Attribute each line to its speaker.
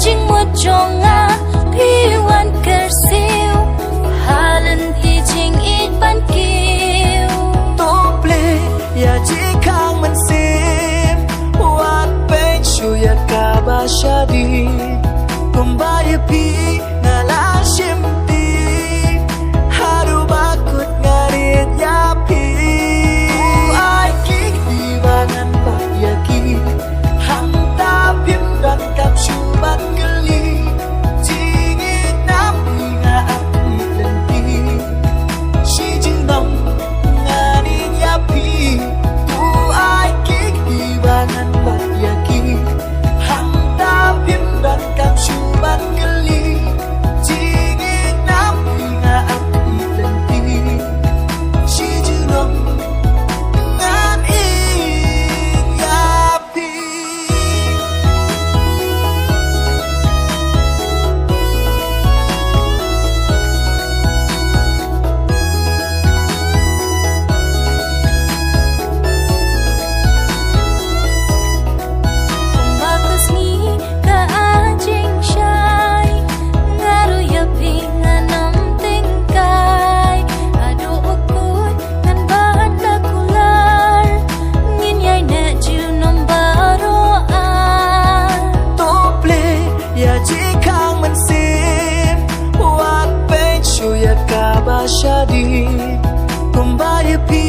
Speaker 1: jing mo jonga piwan kersiu halan hi jing it ban kiu
Speaker 2: tople ya ji khang man sim wat pe chu ya ka ba shadi kumba ya pi ngala shim ti haru bakut ngarit ya pi ai kik di bangan ba ya ki hang ta pim dan kap chu bat geli jingi nam nga ap len pi shi jing dong ngani ya pi tu ai kik di bangan ba ya ki hang ta pim dan kap chu bat geli jingi nam nga ap len pi shi jing dong ngani ya pi
Speaker 1: bakas ni ka ajing shy ngaru ya pinganam tingkai adu ukut kan bahan lakular ngin yai na jiu nom baro an
Speaker 2: tople ya ji khang man sim wat pe chu ya ka ba shadi kumba ya pi